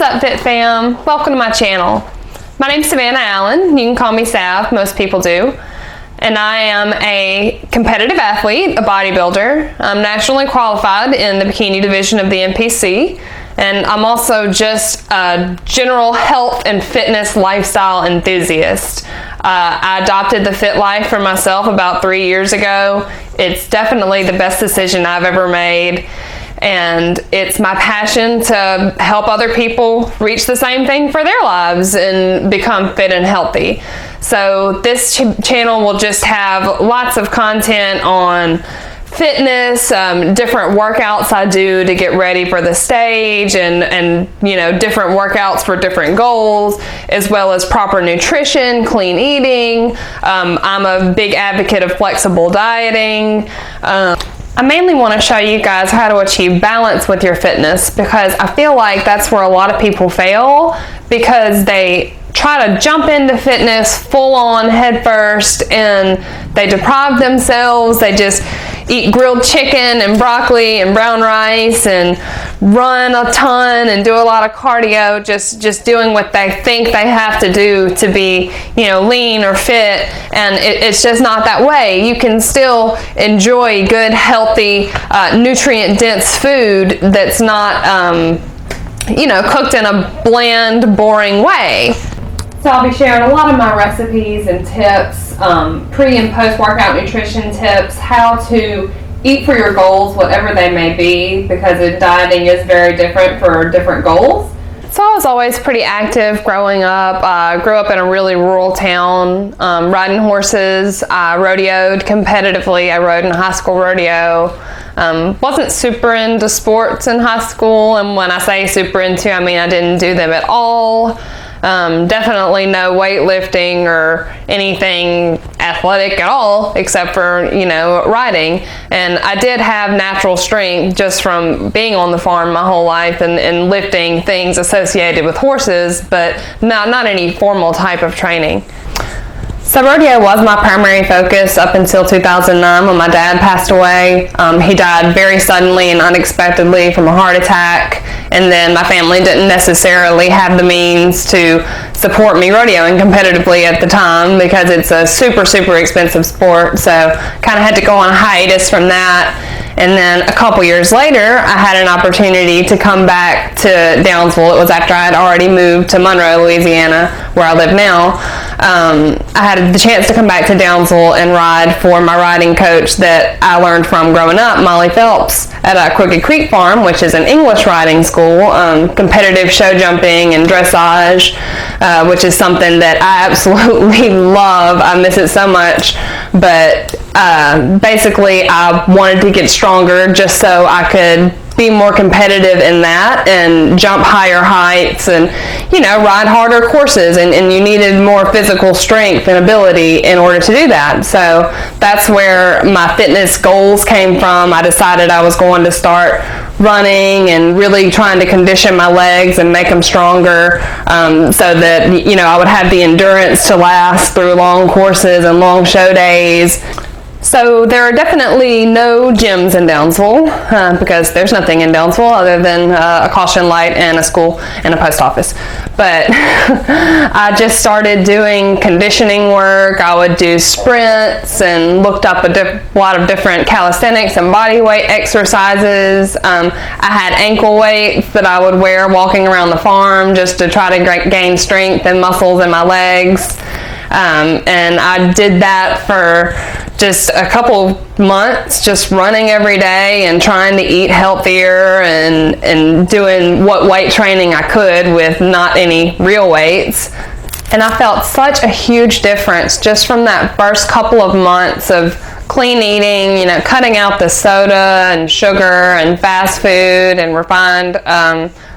up, Fit Fam? Welcome to my channel. My name's Savannah Allen. You can call me Sav, most people do. And I am a competitive athlete, a bodybuilder. I'm nationally qualified in the bikini division of the NPC. And I'm also just a general health and fitness lifestyle enthusiast. I adopted the Fit Life for myself about 3 years ago. It's definitely the best decision I've ever made. And it's my passion to help other people reach the same thing for their lives and become fit and healthy. So this channel will just have lots of content on fitness, different workouts I do to get ready for the stage, and you know, different workouts for different goals, as well as proper nutrition, clean eating. I'm a big advocate of flexible dieting. I mainly want to show you guys how to achieve balance with your fitness, because I feel like that's where a lot of people fail, because they try to jump into fitness full on head first and they deprive themselves. They just eat grilled chicken and broccoli and brown rice and run a ton and do a lot of cardio, just doing what they think they have to do to be, you know, lean or fit. And it's just not that way. You can still enjoy good, healthy, nutrient dense food that's not you know, cooked in a bland, boring way. So I'll be sharing a lot of my recipes and tips, pre and post workout nutrition tips, how to eat for your goals, whatever they may be, because dieting is very different for different goals. So I was always pretty active growing up. I grew up in a really rural town, riding horses. I rodeoed competitively. I rode in a high school rodeo. Wasn't super into sports in high school, and when I say super into, I mean I didn't do them at all. Definitely no weightlifting or anything athletic at all, except for, you know, riding. And I did have natural strength just from being on the farm my whole life and lifting things associated with horses, but not any formal type of training. So rodeo was my primary focus up until 2009 when my dad passed away. He died very suddenly and unexpectedly from a heart attack, and then my family didn't necessarily have the means to support me rodeoing competitively at the time, because it's a super expensive sport. So kind of had to go on a hiatus from that. And then a couple years later, I had an opportunity to come back to Downsville. It was after I had already moved to Monroe, Louisiana, where I live now. I had the chance to come back to Downsville and ride for my riding coach that I learned from growing up, Molly Phelps, at Crooked Creek Farm, which is an English riding school, competitive show jumping and dressage, which is something that I absolutely love. I miss it so much. But basically, I wanted to get stronger just so I could be more competitive in that and jump higher heights and, you know, ride harder courses, and you needed more physical strength and ability in order to do that. So that's where my fitness goals came from. I decided I was going to start running and really trying to condition my legs and make them stronger, so that, you know, I would have the endurance to last through long courses and long show days. So there are definitely no gyms in Downsville, because there's nothing in Downsville other than a caution light and a school and a post office. But I just started doing conditioning work. I would do sprints and looked up a lot of different calisthenics and body weight exercises. I had ankle weights that I would wear walking around the farm just to try to gain strength and muscles in my legs. And I did that for just a couple months, just running every day and trying to eat healthier and doing what weight training I could with not any real weights. And I felt such a huge difference just from that first couple of months of clean eating, you know, cutting out the soda and sugar and fast food and refined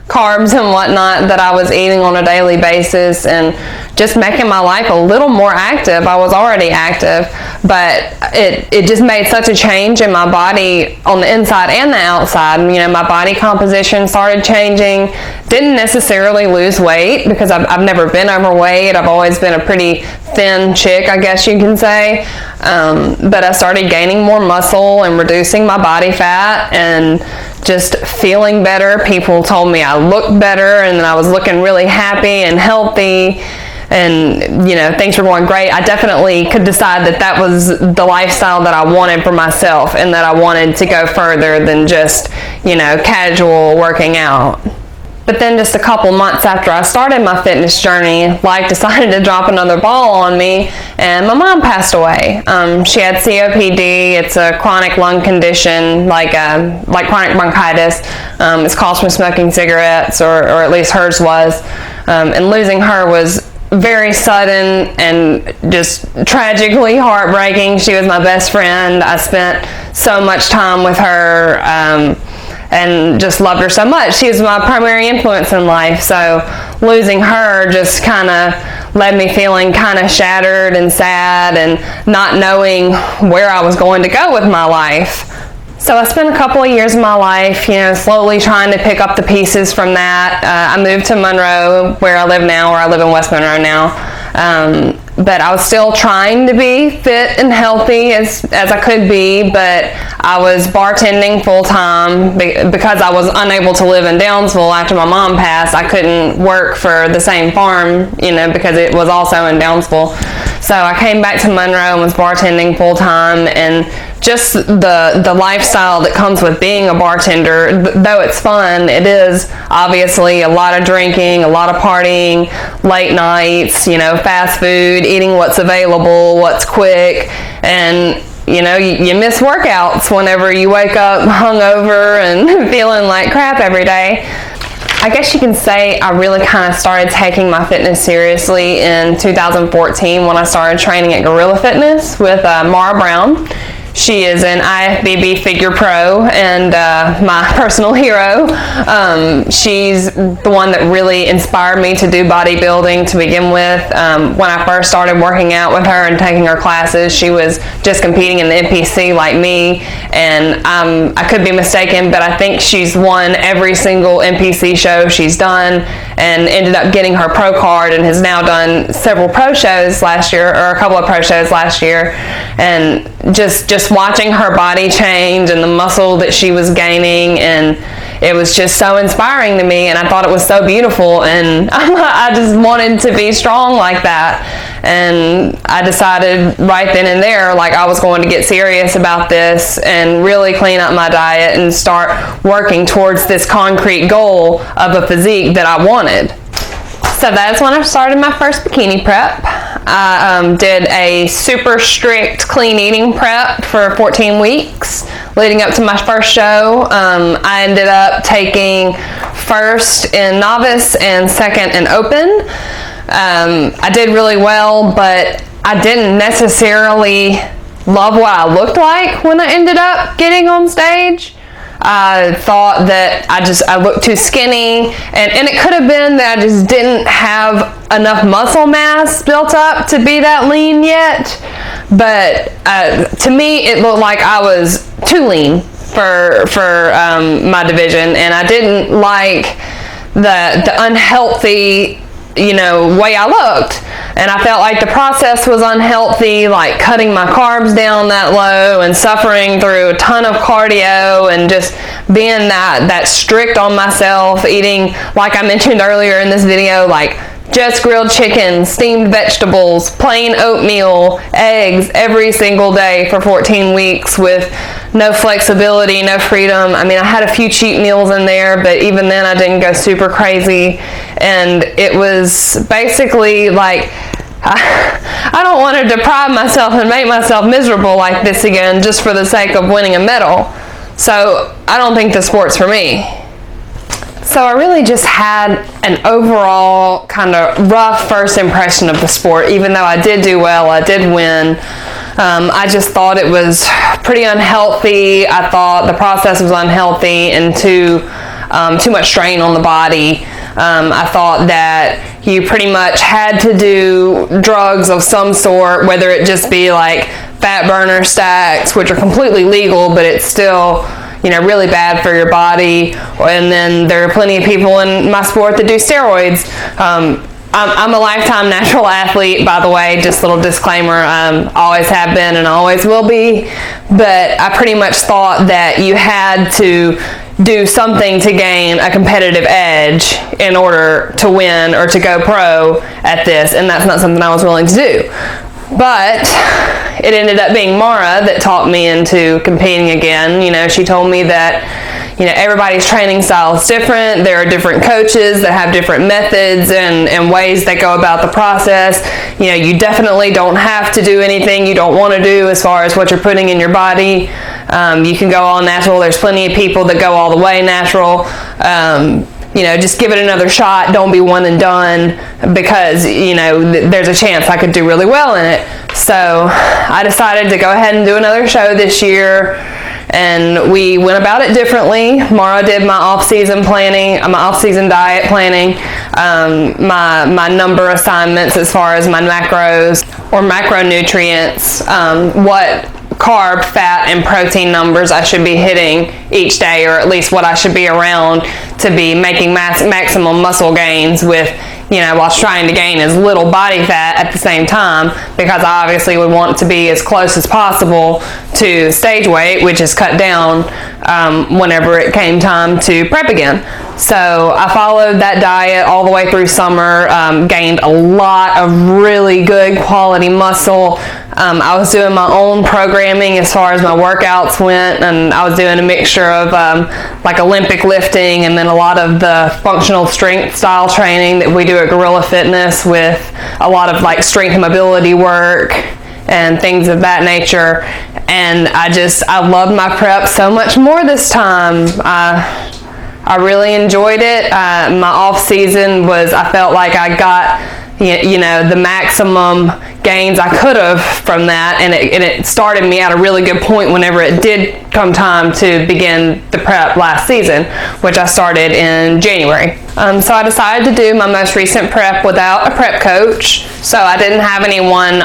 carbs and whatnot that I was eating on a daily basis, and just making my life a little more active. I was already active, but it just made such a change in my body on the inside and the outside. You know, my body composition started changing. Didn't necessarily lose weight, because I've never been overweight. I've always been a pretty thin chick, I guess you can say. But I started gaining more muscle and reducing my body fat, and just feeling better. People told me I looked better and that I was looking really happy and healthy, and, you know, things were going great. I definitely could decide that that was the lifestyle that I wanted for myself, and that I wanted to go further than just, you know, casual working out. But then just a couple months after I started my fitness journey, life decided to drop another ball on me, and my mom passed away. She had COPD. It's a chronic lung condition, like chronic bronchitis. It's caused from smoking cigarettes, or at least hers was. And losing her was very sudden and just tragically heartbreaking. She was my best friend. I spent so much time with her, and just loved her so much. She was my primary influence in life, so losing her just kind of led me feeling kind of shattered and sad, and not knowing where I was going to go with my life. So I spent a couple of years of my life, you know, slowly trying to pick up the pieces from that. I moved to Monroe, where I live now, or I live in West Monroe now. But I was still trying to be fit and healthy as I could be, but I was bartending full time because I was unable to live in Downsville after my mom passed. I couldn't work for the same farm, you know, because it was also in Downsville. So I came back to Monroe and was bartending full time, and just the lifestyle that comes with being a bartender, though it's fun, it is obviously a lot of drinking, a lot of partying, late nights, you know, fast food, eating what's available, what's quick, and you know, you miss workouts whenever you wake up hungover and feeling like crap every day. I guess you can say I really kind of started taking my fitness seriously in 2014 when I started training at Gorilla Fitness with Mara Brown. She is an IFBB figure pro and my personal hero. She's the one that really inspired me to do bodybuilding to begin with. When I first started working out with her and taking her classes, she was just competing in the NPC like me, and I could be mistaken, but I think she's won every single NPC show she's done, and ended up getting her pro card, and has now done several pro shows last year, or a couple of pro shows last year. And just watching her body change and the muscle that she was gaining, and it was just so inspiring to me, and I thought it was so beautiful, and I just wanted to be strong like that. And I decided right then and there, like, I was going to get serious about this and really clean up my diet and start working towards this concrete goal of a physique that I wanted. So that's when I started my first bikini prep. I did a super strict clean eating prep for 14 weeks leading up to my first show. I ended up taking first in novice and second in open. I did really well, but I didn't necessarily love what I looked like when I ended up getting on stage. I thought that I looked too skinny, and it could have been that I just didn't have enough muscle mass built up to be that lean yet. But to me, it looked like I was too lean for my division, and I didn't like the unhealthy, you know, way I looked. And I felt like the process was unhealthy, like cutting my carbs down that low and suffering through a ton of cardio and just being that strict on myself, eating, like I mentioned earlier in this video, like just grilled chicken, steamed vegetables, plain oatmeal, eggs every single day for 14 weeks with no flexibility, no freedom. I mean, I had a few cheat meals in there, but even then I didn't go super crazy. And it was basically like, I don't want to deprive myself and make myself miserable like this again just for the sake of winning a medal. So I don't think the sport's for me. So I really just had an overall kind of rough first impression of the sport. Even though I did do well, I did win, I just thought it was pretty unhealthy. I thought the process was unhealthy and too much strain on the body. I thought that you pretty much had to do drugs of some sort, whether it just be like fat burner stacks, which are completely legal, but it's still, you know, really bad for your body. And then there are plenty of people in my sport that do steroids. I'm a lifetime natural athlete, by the way, just a little disclaimer. Always have been and always will be. But I pretty much thought that you had to do something to gain a competitive edge in order to win or to go pro at this, and that's not something I was willing to do. But it ended up being Mara that talked me into competing again. You know, she told me that, you know, everybody's training style is different. There are different coaches that have different methods and ways they go about the process. You know, you definitely don't have to do anything you don't want to do as far as what you're putting in your body. You can go all natural. There's plenty of people that go all the way natural. You know, just give it another shot. Don't be one and done, because, you know, there's a chance I could do really well in it. So I decided to go ahead and do another show this year, and we went about it differently. Mara did my off-season planning, my off-season diet planning, my number assignments as far as my macros or macronutrients, what carb, fat, and protein numbers I should be hitting each day, or at least what I should be around to be making maximum muscle gains with, you know, while trying to gain as little body fat at the same time, because I obviously would want to be as close as possible to stage weight, which is cut down whenever it came time to prep again. So I followed that diet all the way through summer, gained a lot of really good quality muscle. I was doing my own programming as far as my workouts went, and I was doing a mixture of like Olympic lifting and then a lot of the functional strength style training that we do at Gorilla Fitness, with a lot of like strength and mobility work and things of that nature. And I loved my prep so much more this time. I really enjoyed it. My off season I felt like I got, you know, the maximum gains I could have from that, and it started me at a really good point whenever it did come time to begin the prep last season, which I started in January. So I decided to do my most recent prep without a prep coach. So I didn't have anyone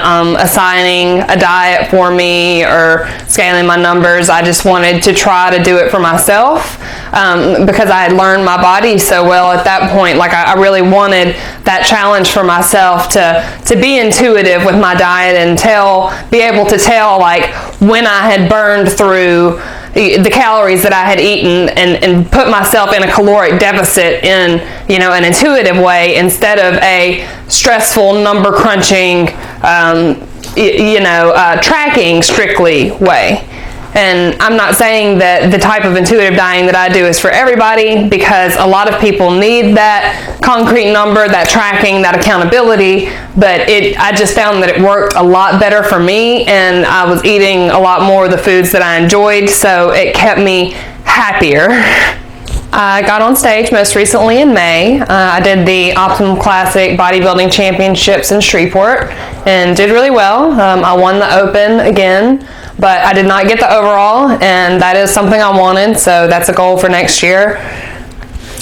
assigning a diet for me or scaling my numbers. I just wanted to try to do it for myself, because I had learned my body so well at that point. Like I really wanted that challenge for myself to be intuitive with my diet and be able to tell like when I had burned through the calories that I had eaten, and put myself in a caloric deficit in, you know, an intuitive way, instead of a stressful number crunching, tracking strictly way. And I'm not saying that the type of intuitive dieting that I do is for everybody, because a lot of people need that concrete number, that tracking, that accountability, but I just found that it worked a lot better for me, and I was eating a lot more of the foods that I enjoyed, so it kept me happier. I got on stage most recently in May. I did the Optimum Classic Bodybuilding Championships in Shreveport and did really well. I won the Open again, but I did not get the overall, and that is something I wanted, so that's a goal for next year.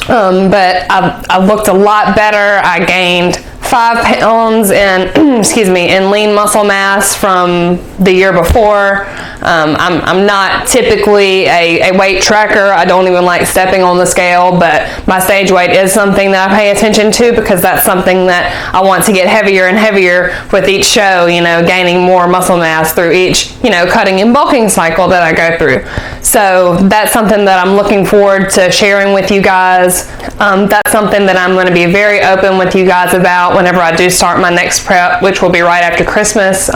But I looked a lot better. I gained 5 pounds in lean muscle mass from the year before. I'm not typically a weight tracker. I don't even like stepping on the scale, but my stage weight is something that I pay attention to, because that's something that I want to get heavier and heavier with each show, you know, gaining more muscle mass through each, you know, cutting and bulking cycle that I go through. So that's something that I'm looking forward to sharing with you guys. That's something that I'm going to be very open with you guys about whenever I do start my next prep, which will be right after Christmas.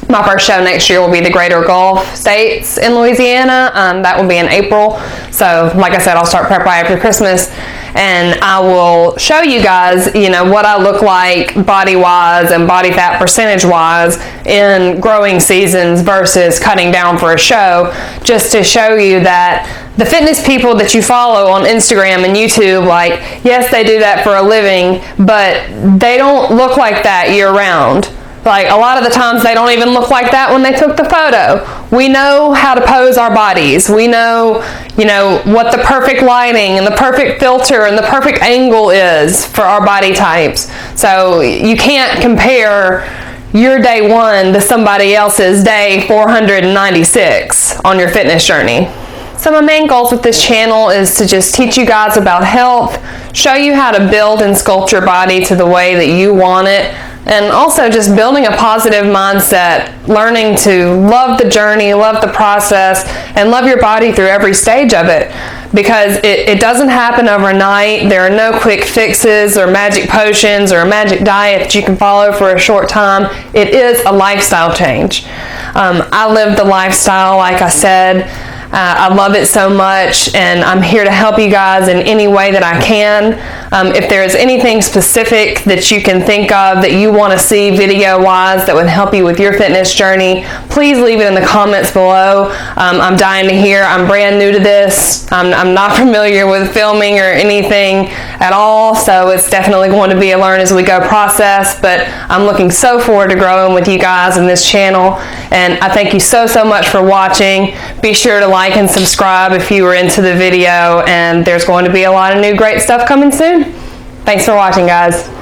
My first show next year will be the Greater Gulf States in Louisiana. That will be in April. So like I said, I'll start prep right after Christmas, and I will show you guys, you know, what I look like body-wise and body fat percentage-wise in growing seasons versus cutting down for a show, just to show you that the fitness people that you follow on Instagram and YouTube, like, yes, they do that for a living, but they don't look like that year-round. Like, a lot of the times they don't even look like that when they took the photo. We know how to pose our bodies. We know, you know, what the perfect lighting and the perfect filter and the perfect angle is for our body types. So you can't compare your day 1 to somebody else's day 496 on your fitness journey. So my main goals with this channel is to just teach you guys about health, show you how to build and sculpt your body to the way that you want it. And also just building a positive mindset, learning to love the journey, love the process, and love your body through every stage of it. Because it doesn't happen overnight. There are no quick fixes or magic potions or a magic diet that you can follow for a short time. It is a lifestyle change. I live the lifestyle, like I said. I love it so much, and I'm here to help you guys in any way that I can. If there's anything specific that you can think of that you want to see video-wise that would help you with your fitness journey, please leave it in the comments below. I'm dying to hear. I'm brand new to this. I'm not familiar with filming or anything at all, so it's definitely going to be a learn as we go process, but I'm looking so forward to growing with you guys in this channel, and I thank you so much for watching. Be sure to like and subscribe if you were into the video, and there's going to be a lot of new great stuff coming soon. Thanks for watching, guys.